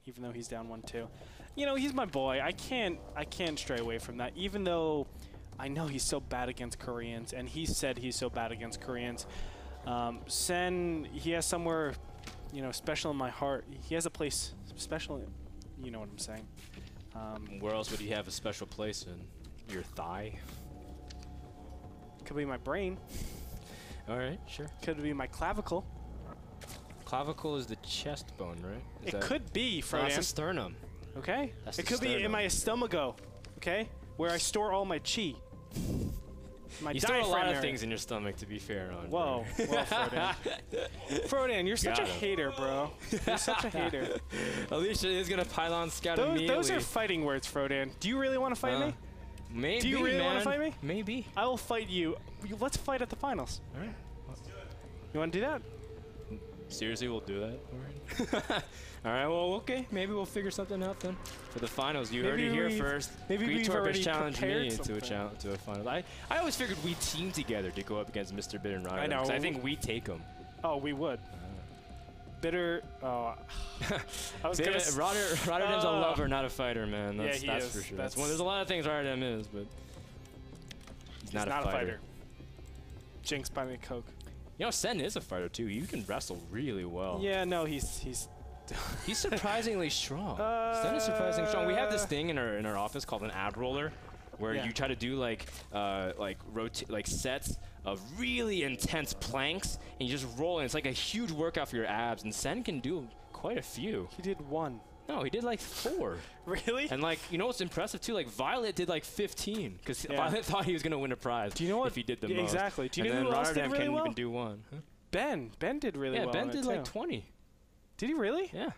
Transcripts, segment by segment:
even though he's down 1-2. You know, he's my boy. I can't stray away from that, even though I know he's so bad against Koreans, and he said he's so bad against Koreans. Sen, he has somewhere, you know, special in my heart. He has a place special, you know what I'm saying. Where else would he have a special place in? Your thigh? Could be my brain. All right, sure. Could be my clavicle. Clavicle is the chest bone, right? It could be, Frodan. That's the sternum. Okay. That's it could be in my stomago, okay? Where I store all my chi. My you store a lot of things in your stomach, to be fair. On whoa, Frodan. Frodan, you're such a hater, bro. You're such a hater. Alicia is gonna pylon scout immediately. Those are fighting words, Frodan. Do you really want to fight me? Maybe. Do you really want to fight me? Maybe. I will fight you. Let's fight at the finals. All right. You want to do that? Seriously, we'll do that. All right. All right. Well, okay. Maybe we'll figure something out then for the finals. You heard it here first. Maybe we've already challenged me something. to a final. I always figured we team together to go up against Mr. Bitter and Rotterdam. I know. Because I think we take him. Oh, we would. Bitter. Oh, I was gonna. Rotterdam's a lover, not a fighter, man. That's, yeah, he that's is. for sure. That's there's a lot of things Rotterdam is, but he's not a fighter. Jinx, buy me a Coke. You know, Sen is a fighter too. You can wrestle really well. Yeah, no, he's he's surprisingly strong. Sen is surprisingly strong. We have this thing in our office called an ab roller, where you try to do like sets of really intense planks, and you just roll, and it's like a huge workout for your abs. And Sen can do quite a few. He did 1. No, he did like 4. Really? And like, you know what's impressive too? Like Violet did like 15, because Violet thought he was gonna win a prize. Do you know what? If he did the most? Exactly. Do you and know who else did really well? Can't even do 1. Huh? Ben did really well. Yeah, Ben did like 20. Did he really? Yeah.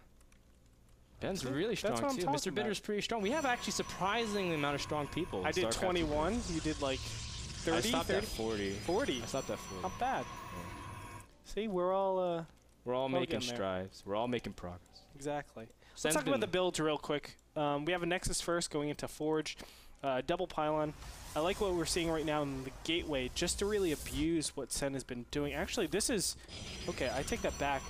Ben's really strong too. Mr. Bitter's pretty strong. We have actually surprisingly amount of strong people. I did 21. You did like 30. I stopped at 40. 40. I stopped at 40. Not bad. Yeah. See, we're all making strides. We're all making progress. Exactly. Let's talk about the builds real quick. We have a Nexus first going into Forge, double pylon. I like what we're seeing right now in the gateway, just to really abuse what Sen has been doing. Actually, this is okay. I take that back.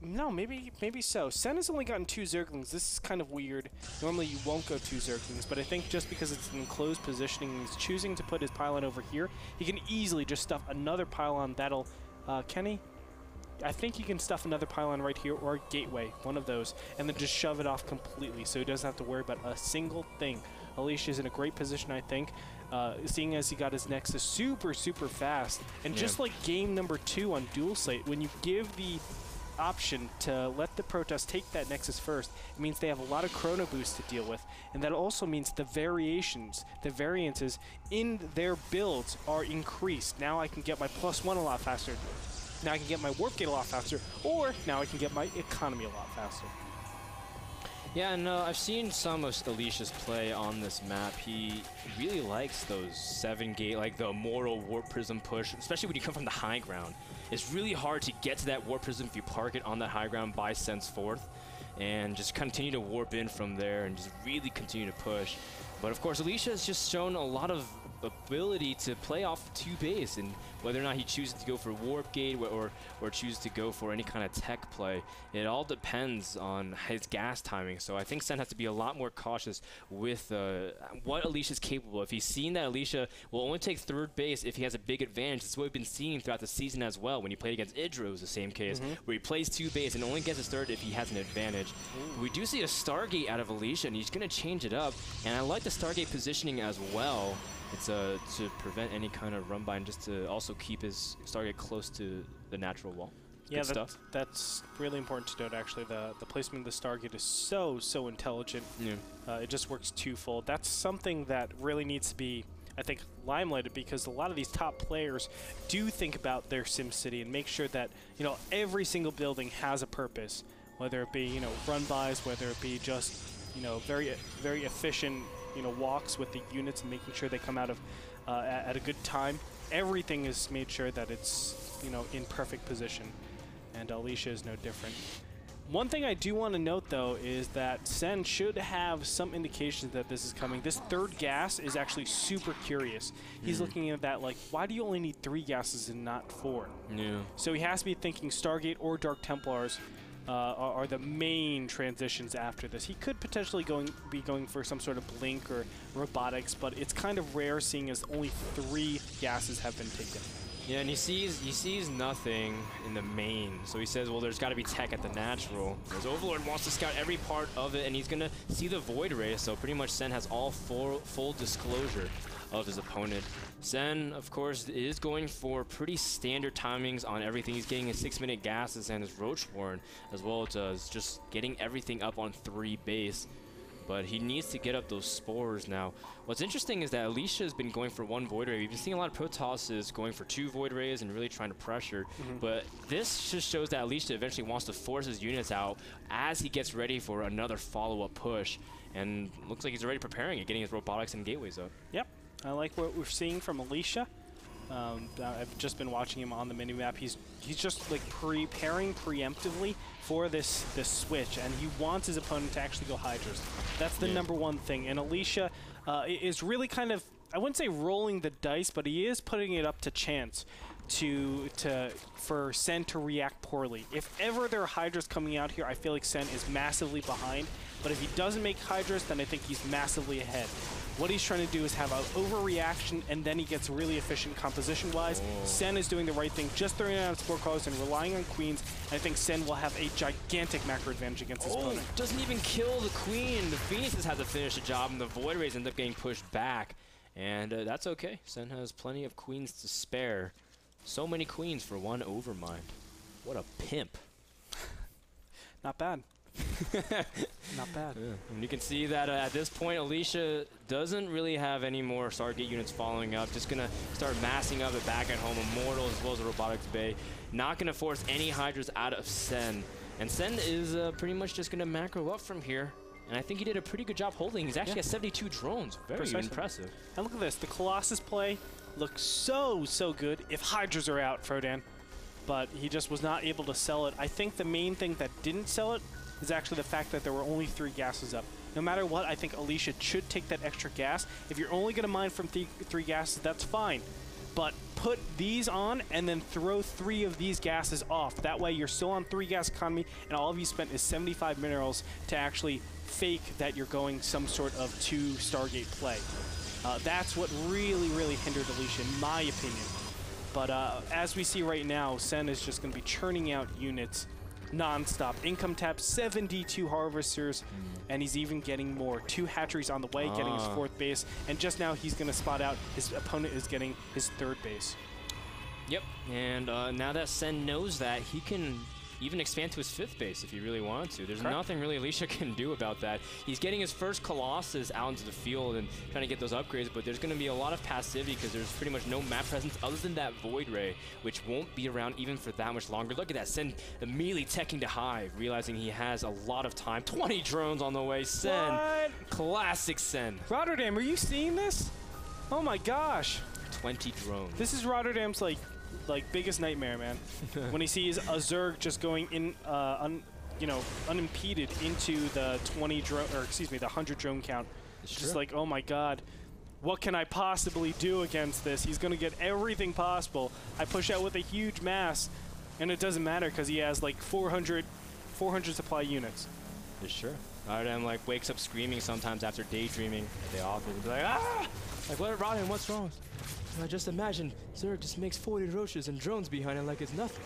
No, maybe so. Sen has only gotten 2 Zerglings. This is kind of weird. Normally you won't go 2 Zerglings, but I think just because it's an enclosed positioning and he's choosing to put his pylon over here, he can easily just stuff another pylon that'll... can he? I think he can stuff another pylon right here or gateway, one of those, and then just shove it off completely so he doesn't have to worry about a single thing. Alicia's in a great position, I think, seeing as he got his Nexus super fast. And just like game number 2 on Dual Slate, when you give the option to let the Protoss take that Nexus first, it means they have a lot of chrono boost to deal with, and that also means the variances in their builds are increased. Now I can get my +1 a lot faster. Now I can get my Warp Gate a lot faster, or now I can get my economy a lot faster. Yeah, and I've seen some of Alicia's play on this map. He really likes those 7-gate, like the Immortal Warp Prism push, especially when you come from the high ground. It's really hard to get to that Warp Prism if you park it on that high ground by Sen's 4th, and just continue to warp in from there and just really continue to push. But of course, Alicia has just shown a lot of ability to play off 2 base, and whether or not he chooses to go for Warp Gate or chooses to go for any kind of tech play, it all depends on his gas timing. So I think Sen has to be a lot more cautious with what Alicia's capable of. He's seen that Alicia will only take 3rd base if he has a big advantage. That's what we've been seeing throughout the season as well. When he played against Idra, it was the same case, where he plays 2 base and only gets his 3rd if he has an advantage. We do see a Stargate out of Alicia, and he's going to change it up, and I like the Stargate positioning as well. It's to prevent any kind of run by, and just to also keep his Stargate close to the natural wall. Yeah, that's really important to note, actually. The placement of the Stargate is so intelligent. Yeah. It just works twofold. That's something that really needs to be, I think, limelighted, because a lot of these top players do think about their SimCity and make sure that, you know, every single building has a purpose, whether it be, you know, run-bys, whether it be just, you know, very efficient, you know, walks with the units and making sure they come out of at a good time. Everything is made sure that it's, you know, in perfect position, and Alicia is no different. One thing I do want to note, though, is that Sen should have some indications that this is coming. This 3rd gas is actually super curious. He's looking at that like, why do you only need 3 gases and not 4? Yeah. So he has to be thinking Stargate or Dark Templars are the main transitions after this. He could potentially be going for some sort of blink or robotics, but it's kind of rare seeing as only 3 gases have been taken. Yeah, and he sees nothing in the main, so he says, well, there's got to be tech at the natural. Because Overlord wants to scout every part of it, and he's going to see the Void Ray, so pretty much Sen has all full disclosure of his opponent. Sen, of course, is going for pretty standard timings on everything. He's getting his 6-minute gases and his Roach Warren, as well as just getting everything up on 3 base. But he needs to get up those spores now. What's interesting is that Alicia has been going for 1 Void Ray. We've been seeing a lot of Protosses going for 2 Void Rays and really trying to pressure. But this just shows that Alicia eventually wants to force his units out as he gets ready for another follow-up push. And looks like he's already preparing it, getting his robotics and gateways up. Yep, I like what we're seeing from Alicia. I've just been watching him on the minimap. He's just like preparing preemptively for this switch, and he wants his opponent to actually go Hydras. That's the number one thing. And Alicia is really kind of, I wouldn't say rolling the dice, but he is putting it up to chance for Sen to react poorly. If ever there are Hydras coming out here, I feel like Sen is massively behind. But if he doesn't make Hydras, then I think he's massively ahead. What he's trying to do is have an overreaction, and then he gets really efficient composition-wise. Sen is doing the right thing, just throwing out Spore Callers and relying on Queens. And I think Sen will have a gigantic macro advantage against his opponent. Doesn't even kill the Queen. The Phoenixes have to finish the job, and the Void Rays end up getting pushed back. And that's okay. Sen has plenty of Queens to spare. So many Queens for 1 Overmind. What a pimp. Not bad. Not bad. Yeah. And you can see that at this point, Alicia doesn't really have any more Stargate units following up. Just going to start massing up it back at home. Immortal as well as the Robotics Bay. Not going to force any Hydras out of Sen. And Sen is pretty much just going to macro up from here. And I think he did a pretty good job holding. He's actually at 72 drones. Very impressive. And look at this. The Colossus play looks so good if Hydras are out, Frodan. But he just was not able to sell it. I think the main thing that didn't sell it is actually the fact that there were only 3 gases up. No matter what, I think Alicia should take that extra gas. If you're only going to mine from 3 gases, that's fine. But put these on and then throw 3 of these gases off. That way you're still on 3 gas economy, and all of you spent is 75 minerals to actually fake that you're going some sort of 2 Stargate play. That's what really hindered Alicia, in my opinion. But as we see right now, Sen is just going to be churning out units non-stop. Income tap, 72 Harvesters, and he's even getting more. 2 hatcheries on the way, getting his 4th base, and just now he's going to spot out his opponent is getting his 3rd base. Yep, and now that Sen knows that, he can even expand to his 5th base if he really wanted to. There's nothing really Alicia can do about that. He's getting his first Colossus out into the field and trying to get those upgrades, but there's going to be a lot of passivity because there's pretty much no map presence other than that Void Ray, which won't be around even for that much longer. Look at that, Sen immediately teching to Hive, realizing he has a lot of time. 20 drones on the way, Sen. What? Classic Sen. Rotterdam, are you seeing this? Oh my gosh. 20 drones. This is Rotterdam's like biggest nightmare, man. When he sees a Zerg just going in, unimpeded into the 100 drone count. It's just like, oh my god, what can I possibly do against this? He's gonna get everything possible. I push out with a huge mass, and it doesn't matter because he has like 400 supply units. It's sure. Rotterdam like wakes up screaming sometimes after daydreaming. They often be like, ah! Like, what, Rotterdam, what's wrong? I just imagine Zerg just makes 40 roaches and drones behind it like it's nothing.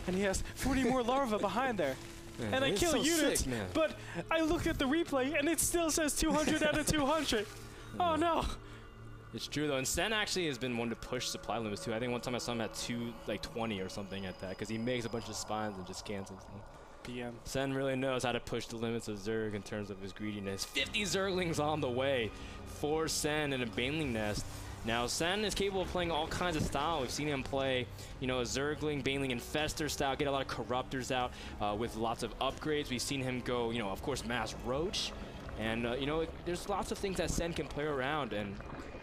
And he has 40 more larvae behind there. Man, and I kill units, but I look at the replay and it still says 200 out of 200. Oh no. It's true though, and Sen actually has been one to push supply limits too. I think one time I saw him at 20 or something at that, because he makes a bunch of spines and just cancels them. PM. Sen really knows how to push the limits of Zerg in terms of his greediness. 50 Zerglings on the way for Sen in a Baneling Nest. Now, Sen is capable of playing all kinds of style. We've seen him play, a Zergling, Baneling, Infestor style, get a lot of Corruptors out with lots of upgrades. We've seen him go, of course, Mass Roach. And, there's lots of things that Sen can play around. And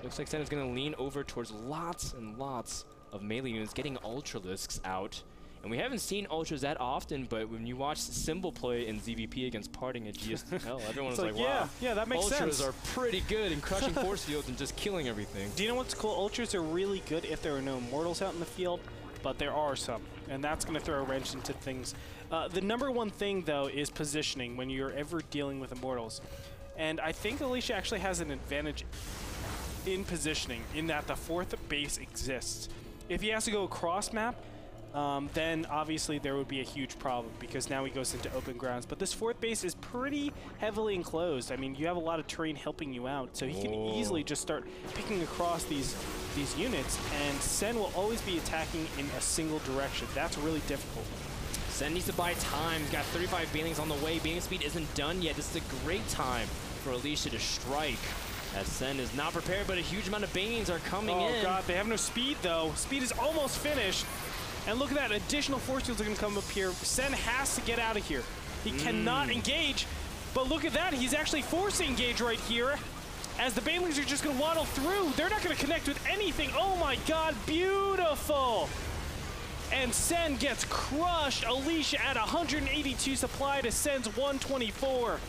looks like Sen is going to lean over towards lots and lots of melee units, getting Ultralisks out. And we haven't seen Ultras that often, but when you watch Symbol play in ZVP against Parting at GSL, everyone was like, wow, yeah, that makes sense. Ultras are pretty good in crushing force fields and just killing everything. Do you know what's cool? Ultras are really good if there are no Immortals out in the field, but there are some. And that's going to throw a wrench into things The number one thing, though, is positioning when you're ever dealing with Immortals. And I think Alicia actually has an advantage in positioning in that the fourth base exists. If he has to go across map, then obviously there would be a huge problem because now he goes into open grounds. But this fourth base is pretty heavily enclosed. I mean, you have a lot of terrain helping you out, so he can easily just start picking across these units, and Sen will always be attacking in a single direction. That's really difficult. Sen needs to buy time. He's got 35 banelings on the way. Baneling speed isn't done yet. This is a great time for Alicia to strike, as Sen is not prepared, but a huge amount of banelings are coming in. Oh god, they have no speed though. Speed is almost finished. And look at that, additional force fields are gonna come up here. Sen has to get out of here. He cannot engage, but look at that, he's actually forced to engage right here, as the banelings are just gonna waddle through. They're not gonna connect with anything. Oh my god, beautiful! And Sen gets crushed. Alicia at 182 supply to Sen's 124.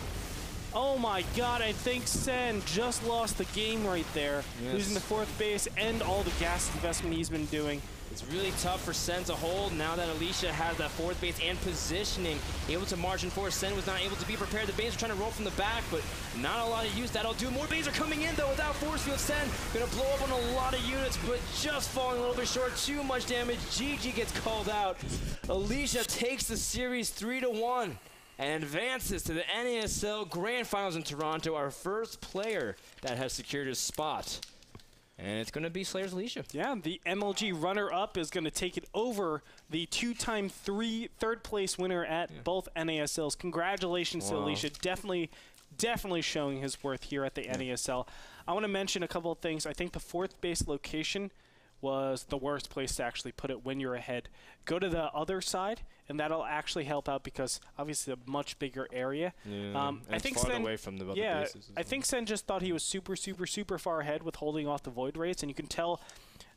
Oh my god, I think Sen just lost the game right there. Yes. Losing the fourth base and all the gas investment he's been doing. It's really tough for Sen to hold now that Alicia has that fourth base and positioning. Able to margin forward. Sen was not able to be prepared. The banes are trying to roll from the back, but not a lot of use. That'll do. More banes are coming in, though, without force field. Sen gonna blow up on a lot of units, but just falling a little bit short. Too much damage. GG gets called out. Alicia takes the series 3-1 and advances to the NASL Grand Finals in Toronto, our first player that has secured his spot. And it's going to be Slayer's Alicia. Yeah, the MLG runner-up is going to take it over the two-time third place winner at both NASLs. Congratulations to Alicia. Definitely showing his worth here at the NASL. I want to mention a couple of things. I think the fourth base location was the worst place to actually put it when you're ahead. Go to the other side, and that'll actually help out because obviously a much bigger area. Yeah, I think far away from the other bases. I think Sen just thought he was super far ahead with holding off the void rates, and you can tell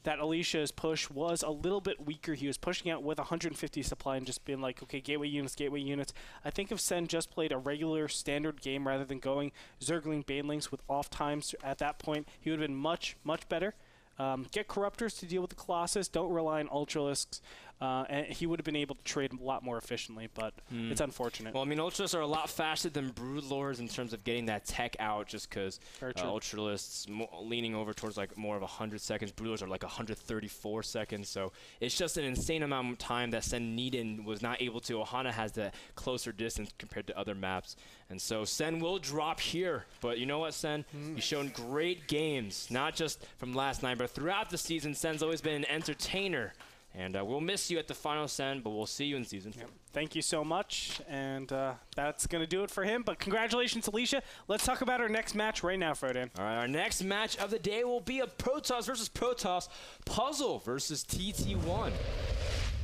that Alicia's push was a little bit weaker. He was pushing out with 150 supply and just being like, okay, gateway units. I think if Sen just played a regular standard game rather than going Zergling banelings with off times at that point, he would have been much better. Get Corruptors to deal with the Colossus. Don't rely on Ultralisks. And he would have been able to trade a lot more efficiently, but it's unfortunate. Well, I mean, Ultralisks are a lot faster than Broodlords in terms of getting that tech out, just because Ultralisks leaning over towards like more of 100 seconds. Broodlords are like 134 seconds, so it's just an insane amount of time that Sen needed and was not able to. Ohana has the closer distance compared to other maps, and so Sen will drop here. But you know what, Sen? You've shown great games, not just from last night, but throughout the season. Sen's always been an entertainer. And we'll miss you at the final, Sen, but we'll see you in Season 4. Thank you so much, and that's going to do it for him. But congratulations, Alicia. Let's talk about our next match right now, Frodan. All right, our next match of the day will be a Protoss versus Protoss, Puzzle versus TT1.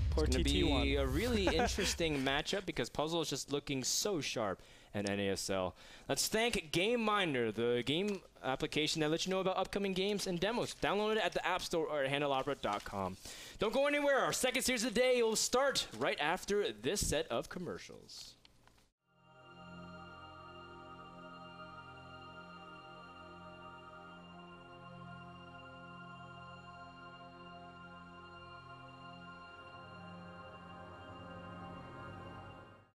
Poor it's going to TT1. be a really interesting matchup because Puzzle is just looking so sharp at NASL. Let's thank GameMinder, the game application that lets you know about upcoming games and demos. Download it at the App Store or at handleopera.com. Don't go anywhere. Our second series of the day will start right after this set of commercials.